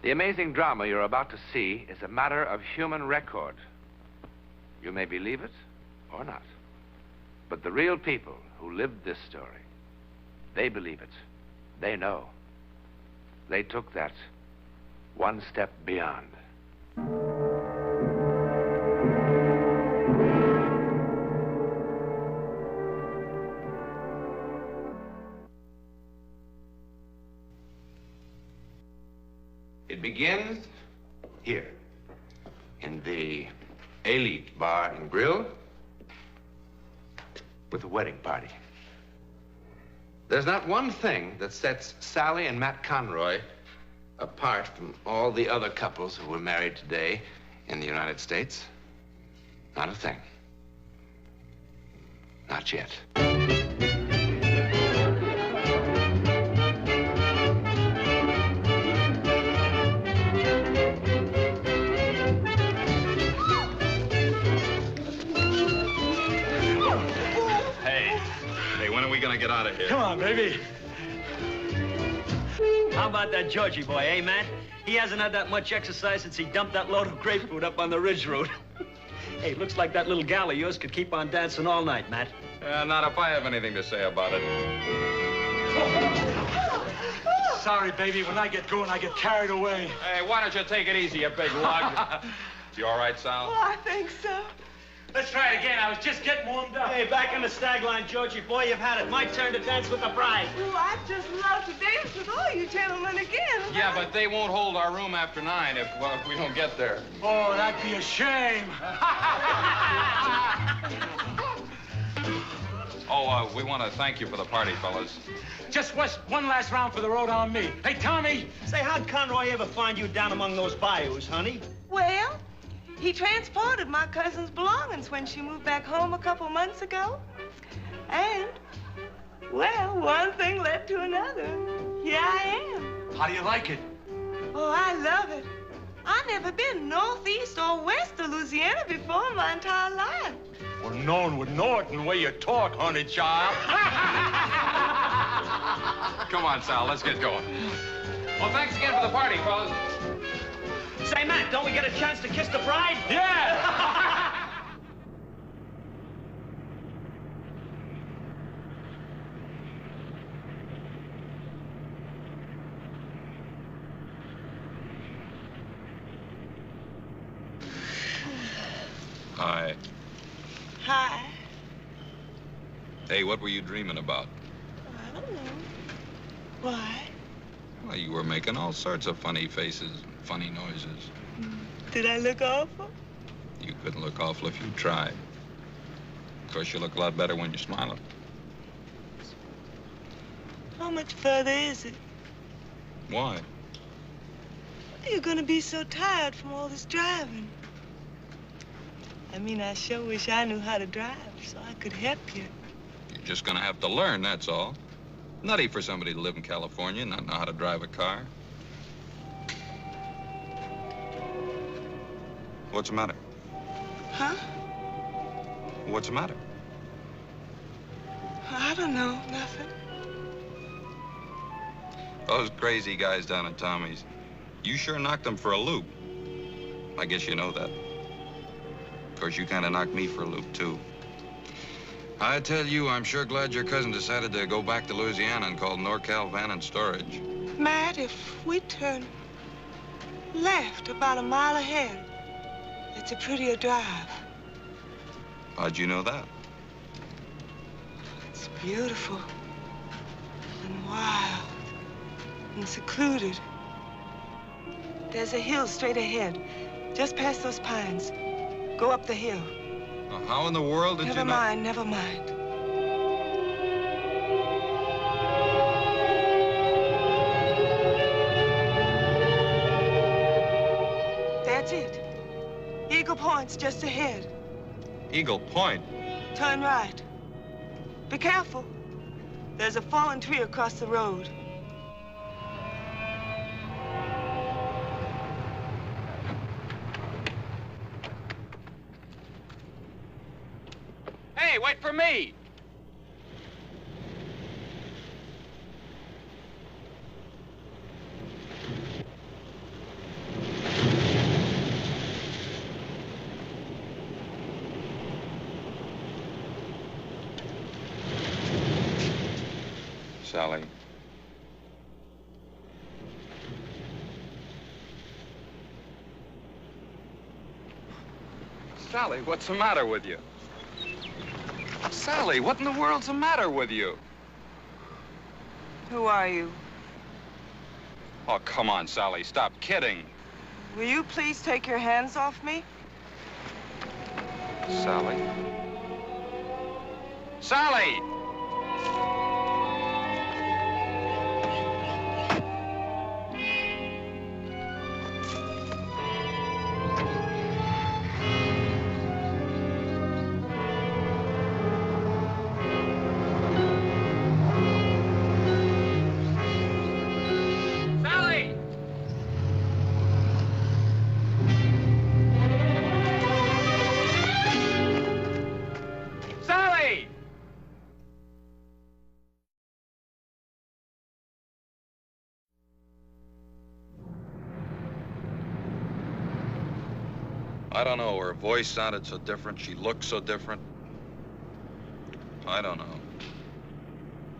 The amazing drama you're about to see is a matter of human record. You may believe it or not. But the real people who lived this story, they believe it. They know. They took that one step beyond. It begins here, in the Elite Bar and Grill, with a wedding party. There's not one thing that sets Sally and Matt Conroy apart from all the other couples who were married today in the United States. Not a thing. Not yet. Get out of here. Come on, baby. How about that Georgie boy, eh, Matt? He hasn't had that much exercise since he dumped that load of grapefruit up on the Ridge Road. Hey, looks like that little gal of yours could keep on dancing all night, Matt. Not if I have anything to say about it. Sorry, baby. When I get going, I get carried away. Hey, why don't you take it easy, you big lug? You all right, Sal? Oh, I think so. Let's try it again. I was just getting warmed up. Hey, back in the stag line, Georgie boy. You've had it. My turn to dance with the bride. Oh, I'd just love to dance with all you gentlemen again. Yeah, but they won't hold our room after 9 if we don't get there. Oh, that'd be a shame. We want to thank you for the party, fellas. Just one last round for the road on me. Hey, Tommy. Say, how'd Conroy ever find you down among those bayous, honey? Well, he transported my cousin's belongings when she moved back home a couple months ago. And, well, one thing led to another. Here I am. How do you like it? Oh, I love it. I've never been northeast or west of Louisiana before in my entire life. Well, no one would know it in the way you talk, honey child. Come on, Sal, let's get going. Well, thanks again for the party, fellas. Say, Matt, don't we get a chance to kiss the bride? Yeah! Hi. Hi. Hey, what were you dreaming about? I don't know. Why? Well, you were making all sorts of funny faces, funny noises. Did I look awful? You couldn't look awful if you tried. Of course, you look a lot better when you're smiling. How much further is it? Why? You're gonna be so tired from all this driving. I mean, I sure wish I knew how to drive so I could help you. You're just gonna have to learn, that's all. Nutty for somebody to live in California and not know how to drive a car. What's the matter? Huh? What's the matter? I don't know, nothing. Those crazy guys down at Tommy's, you sure knocked them for a loop. I guess you know that. Of course, you kind of knocked me for a loop, too. I tell you, I'm sure glad your cousin decided to go back to Louisiana and call NorCal Van and Storage. Matt, if we turn left about a mile ahead, it's a prettier drive. How'd you know that? It's beautiful and wild and secluded. There's a hill straight ahead, just past those pines. Go up the hill. Well, how in the world did you know? Never mind. That's it. Eagle Point's just ahead. Eagle Point? Turn right. Be careful. There's a fallen tree across the road. Hey, wait for me! Sally. Sally, what's the matter with you? Sally, what in the world's the matter with you? Who are you? Oh, come on, Sally, stop kidding. Will you please take your hands off me? Sally? Sally! I don't know. Her voice sounded so different. She looked so different. I don't know.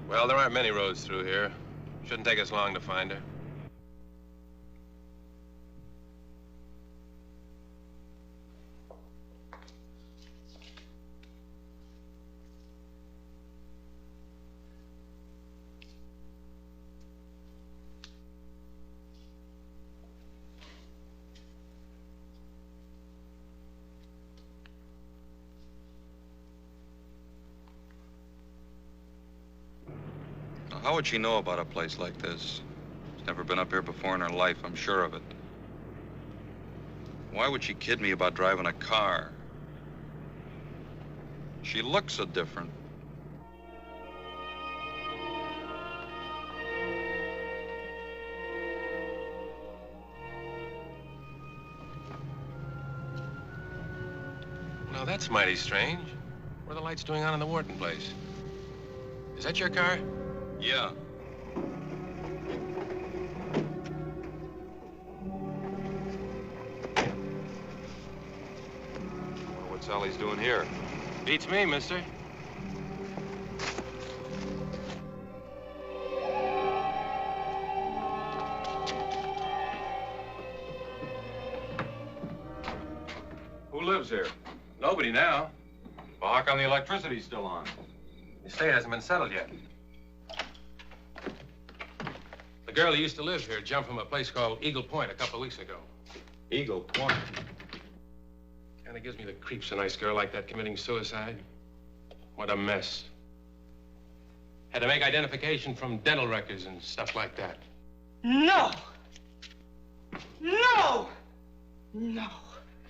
Well, there aren't many roads through here. Shouldn't take us long to find her. How would she know about a place like this? She's never been up here before in her life, I'm sure of it. Why would she kid me about driving a car? She looks so different. Now, that's mighty strange. What are the lights doing on in the Wharton place? Is that your car? Yeah. Wonder what Sally's doing here. Beats me, mister. Who lives here? Nobody now. Well, how come the electricity's still on? The estate hasn't been settled yet. The girl who used to live here jumped from a place called Eagle Point a couple of weeks ago. Eagle Point. Kind of gives me the creeps, a nice girl like that committing suicide. What a mess. Had to make identification from dental records and stuff like that. No! No! No!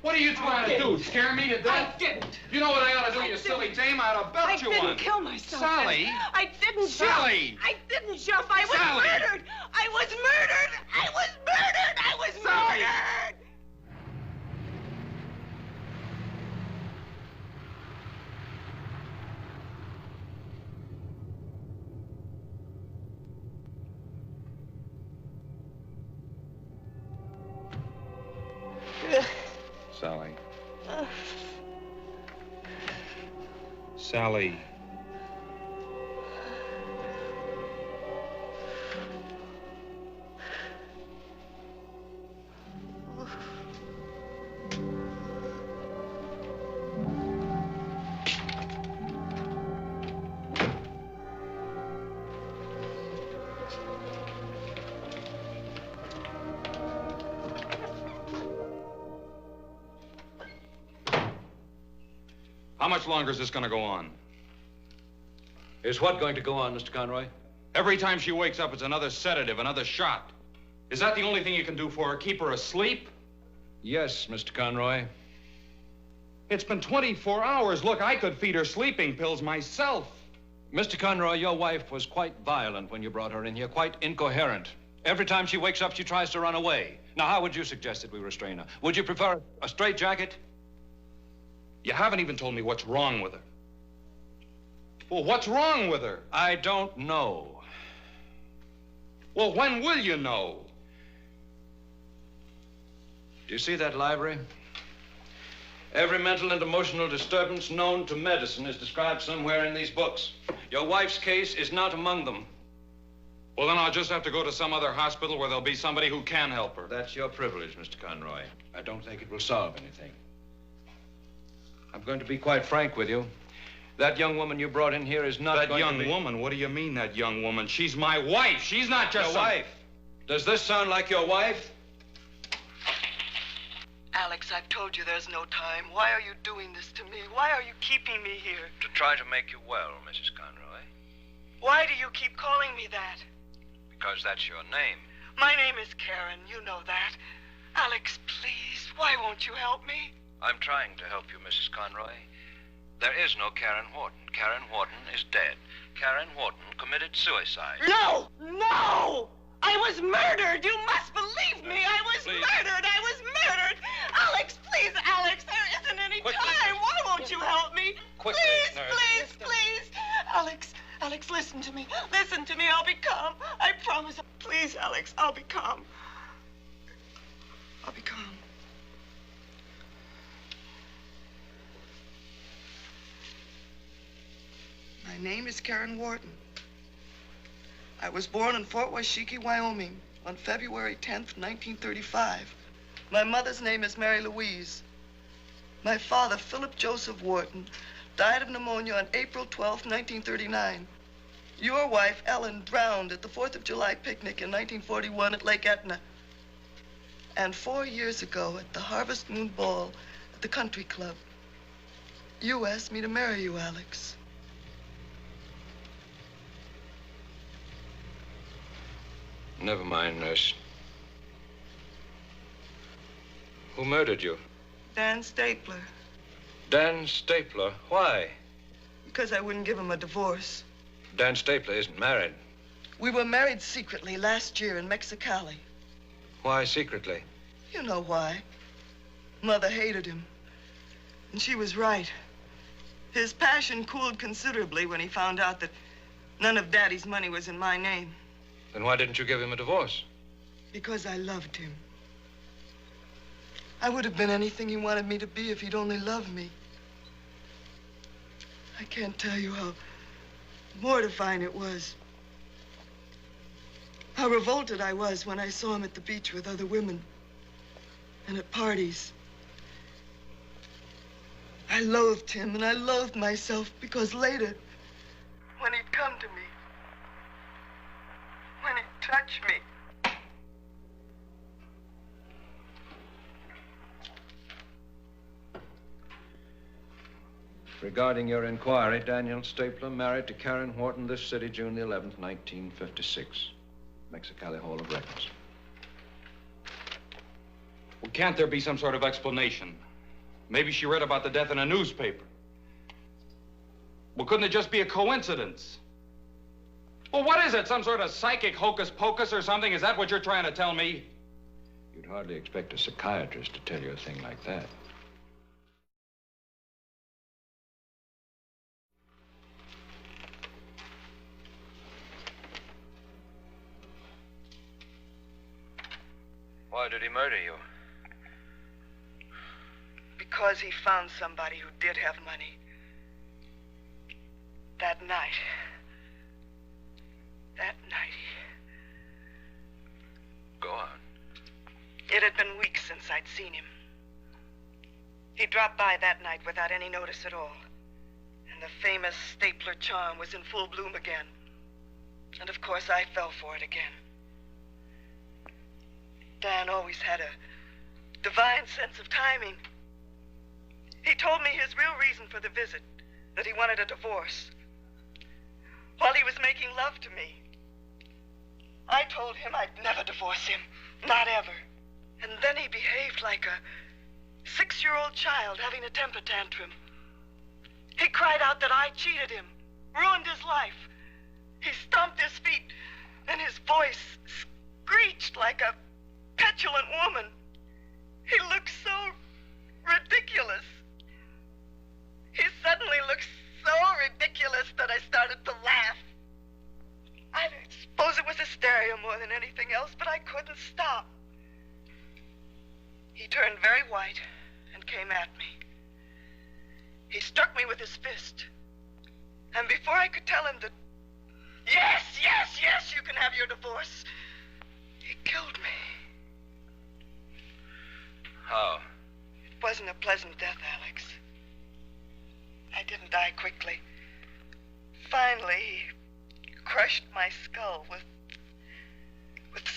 What are you trying to do? Scare me to death? I didn't. You know what I ought to do, you silly dame? I ought to belt you one. I didn't kill myself. Sally! I didn't Sally! jump. I didn't jump. I was Sally! murdered. I was murdered. I was murdered. I was Sally! murdered. Sally. Sally. How much longer is this going to go on? Is what going to go on, Mr. Conroy? Every time she wakes up, it's another sedative, another shot. Is that the only thing you can do for her? Keep her asleep? Yes, Mr. Conroy. It's been 24 hours. Look, I could feed her sleeping pills myself. Mr. Conroy, your wife was quite violent when you brought her in here, quite incoherent. Every time she wakes up, she tries to run away. Now, how would you suggest that we restrain her? Would you prefer a straitjacket? You haven't even told me what's wrong with her. Well, what's wrong with her? I don't know. Well, when will you know? Do you see that library? Every mental and emotional disturbance known to medicine is described somewhere in these books. Your wife's case is not among them. Well, then I'll just have to go to some other hospital where there'll be somebody who can help her. That's your privilege, Mr. Conroy. I don't think it will solve anything. I'm going to be quite frank with you. That young woman you brought in here is not That going to be... young woman? What do you mean, that young woman? She's my wife. She's not just Your wife? Does this sound like your wife? Alex, I've told you there's no time. Why are you doing this to me? Why are you keeping me here? To try to make you well, Mrs. Conroy. Why do you keep calling me that? Because that's your name. My name is Karen. You know that. Alex, please, why won't you help me? I'm trying to help you, Mrs. Conroy. There is no Karen Wharton. Karen Wharton is dead. Karen Wharton committed suicide. No! No! I was murdered! You must believe me! I was murdered! I was murdered! Alex, please, Alex, there isn't any time! Why won't you help me? Quickly, please, nurse. please, please! Alex, listen to me. Listen to me. I'll be calm. I promise. Please, Alex, I'll be calm. I'll be calm. My name is Karen Wharton. I was born in Fort Washakie, Wyoming, on February 10th, 1935. My mother's name is Mary Louise. My father, Philip Joseph Wharton, died of pneumonia on April 12th, 1939. Your wife, Ellen, drowned at the 4th of July picnic in 1941 at Lake Etna. And 4 years ago at the Harvest Moon Ball at the Country Club, you asked me to marry you, Alex. Never mind, nurse. Who murdered you? Dan Stapler. Dan Stapler. Why? Because I wouldn't give him a divorce. Dan Stapler isn't married. We were married secretly last year in Mexicali. Why secretly? You know why. Mother hated him. And she was right. His passion cooled considerably when he found out that none of Daddy's money was in my name. Then why didn't you give him a divorce? Because I loved him. I would have been anything he wanted me to be if he'd only loved me. I can't tell you how mortifying it was. How revolted I was when I saw him at the beach with other women and at parties. I loathed him and I loathed myself because later, when he'd come to me, when he'd touch me, Regarding your inquiry, Daniel Stapler married to Karen Wharton this city, June the 11th, 1956. Mexicali Hall of Records. Well, can't there be some sort of explanation? Maybe she read about the death in a newspaper. Well, couldn't it just be a coincidence? Well, what is it? Some sort of psychic hocus pocus or something? Is that what you're trying to tell me? You'd hardly expect a psychiatrist to tell you a thing like that. Why did he murder you? because he found somebody who did have money. That night. Go on. It had been weeks since I'd seen him. He dropped by that night without any notice at all. And the famous Stapler charm was in full bloom again. And of course, I fell for it again. Dan always had a divine sense of timing. He told me his real reason for the visit, that he wanted a divorce. While he was making love to me, I told him I'd never divorce him, not ever. And then he behaved like a 6-year-old child having a temper tantrum. He cried out that I cheated him, ruined his life. He stomped his feet, and his voice screeched like a petulant woman. He looked so ridiculous. He suddenly looked so ridiculous that I started to laugh. I suppose it was hysteria more than anything else, but I couldn't stop. He turned very white and came at me. He struck me with his fist. And before I could tell him that Yes, yes, yes, you can have your divorce. He killed me. How? It wasn't a pleasant death, Alex. I didn't die quickly. Finally, he crushed my skull with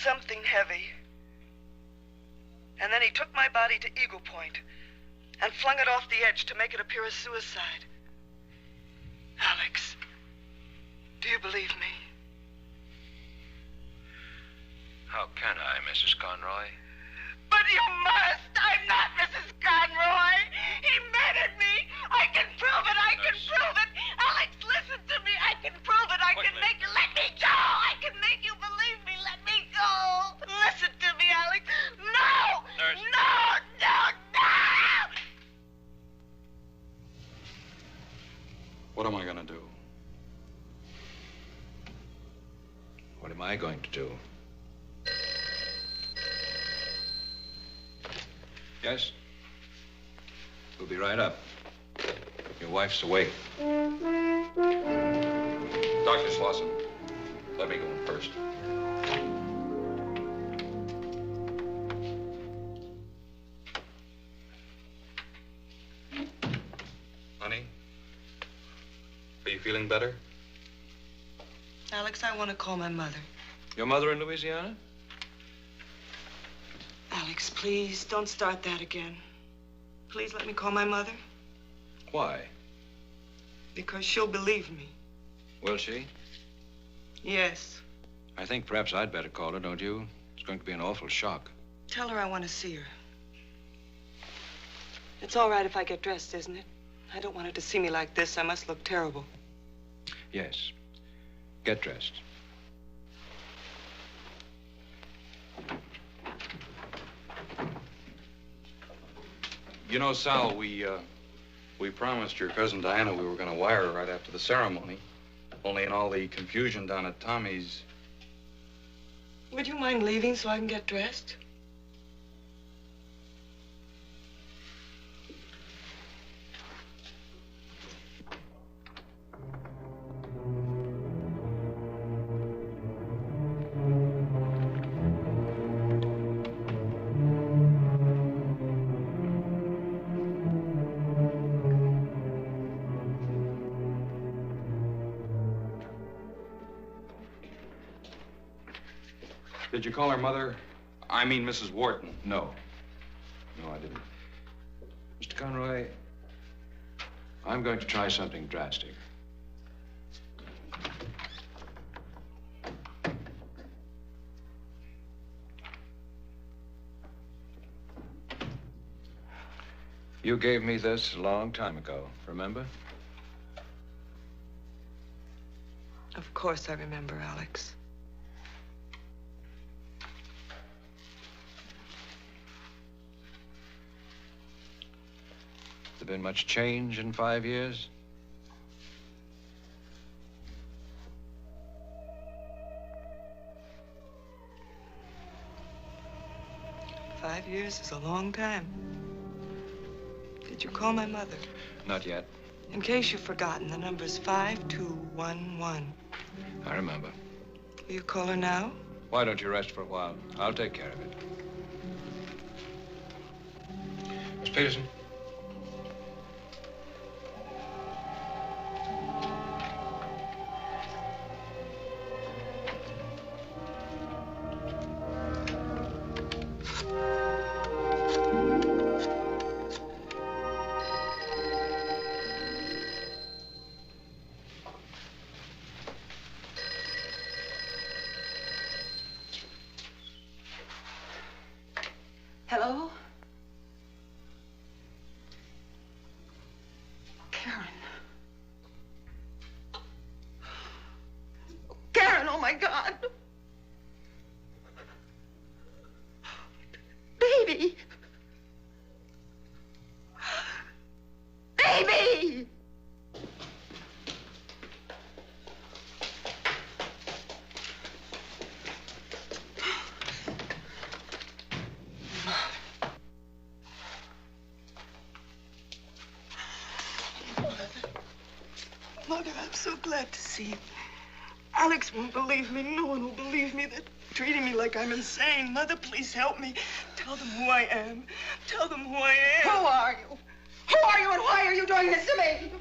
something heavy. And then he took my body to Eagle Point and flung it off the edge to make it appear as suicide. Alex, do you believe me? How can I, Mrs. Conroy? But you must! I'm not Mrs. Conroy! He murdered me! I can prove it! I can prove it! Alex, listen to me! I can prove it! I can make you... Let me go! I can make you believe me! Let me go! Listen to me, Alex! No! Nurse. No! No! No! What am I gonna do? What am I going to do? Yes? We'll be right up. Your wife's awake. Dr. Slauson, let me go in first. Honey, are you feeling better? Alex, I want to call my mother. Your mother in Louisiana? Alex, please, don't start that again. Please let me call my mother. Why? Because she'll believe me. Will she? Yes. I think perhaps I'd better call her, don't you? It's going to be an awful shock. Tell her I want to see her. It's all right if I get dressed, isn't it? I don't want her to see me like this. I must look terrible. Yes. Get dressed. You know, Sal, we promised your cousin Diana we were going to wire her right after the ceremony. Only in all the confusion down at Tommy's. Would you mind leaving so I can get dressed? Did you call her mother? I mean, Mrs. Wharton. No. No, I didn't. Mr. Conroy, I'm going to try something drastic. You gave me this a long time ago, remember? Of course I remember, Alex. Has there been much change in 5 years? Five years is a long time. Did you call my mother? Not yet. In case you've forgotten, the number's 5211. I remember. Will you call her now? Why don't you rest for a while? I'll take care of it. Miss Peterson? Hello? Karen. Karen, oh my God. Baby. Baby! Mother, I'm so glad to see you. Alex won't believe me. No one will believe me. They're treating me like I'm insane. Mother, please help me. Tell them who I am. Tell them who I am. Who are you? Who are you and why are you doing this to me?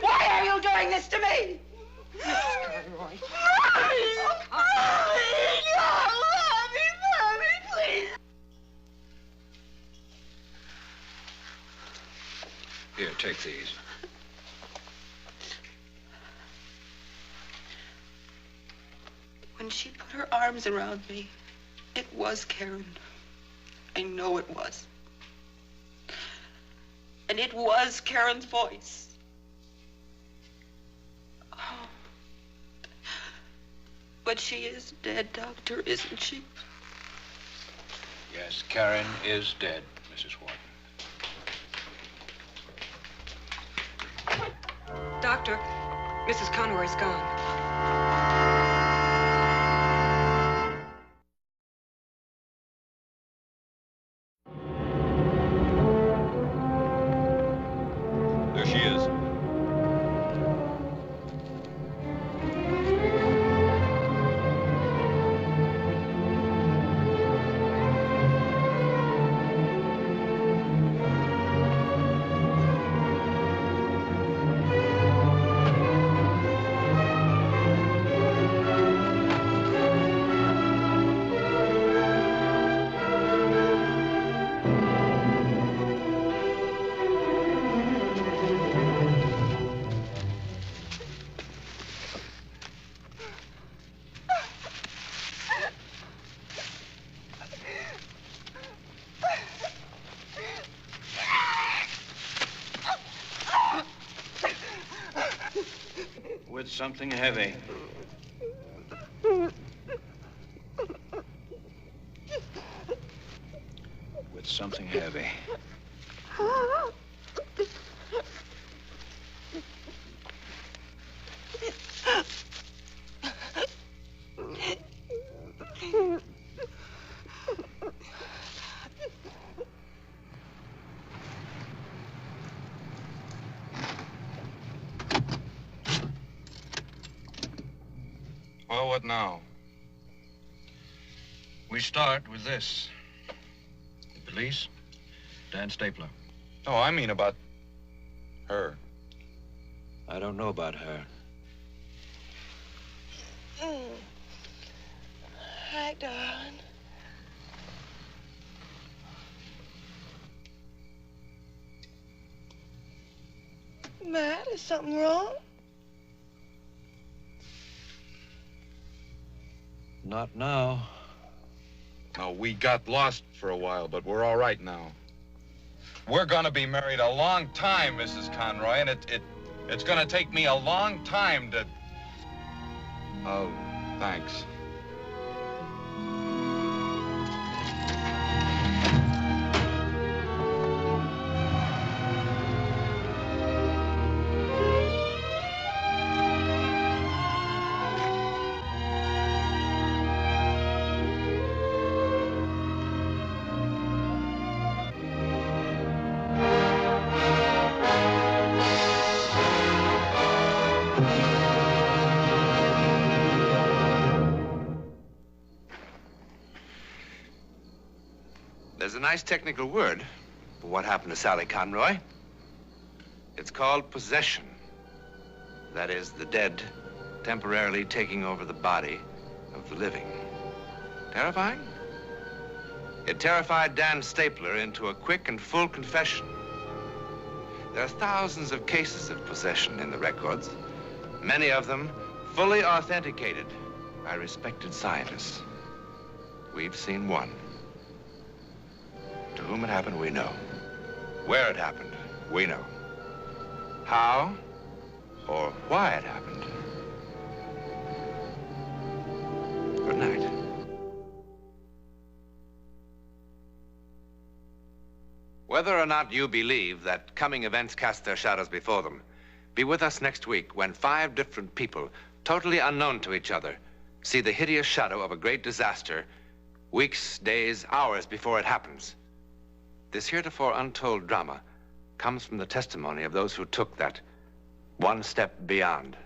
Why are you doing this to me? Mrs. Conroy. Mommy, please. Here, take these. When she put her arms around me, it was Karen. I know it was. And it was Karen's voice. Oh. But she is dead, Doctor, isn't she? Yes, Karen is dead, Mrs. Wharton. Doctor, Mrs. Conroy's gone. There she is. With something heavy. With something heavy. Well, what now? We start with this. The police, Dan Stapler. No, I mean about her. I don't know about her. Hi, darling. Matt, is something wrong? Not now. No, we got lost for a while, but we're all right now. We're gonna be married a long time, Mrs. Conroy, and it's gonna take me a long time to... Oh, thanks. There's a nice technical word for what happened to Sally Conroy. It's called possession. That is, the dead temporarily taking over the body of the living. Terrifying? It terrified Dan Stapler into a quick and full confession. There are thousands of cases of possession in the records, many of them fully authenticated by respected scientists. We've seen one. To whom it happened, we know. Where it happened, we know. How or why it happened. Good night. Whether or not you believe that coming events cast their shadows before them, be with us next week when 5 different people, totally unknown to each other, see the hideous shadow of a great disaster weeks, days, hours before it happens. This heretofore untold drama comes from the testimony of those who took that one step beyond.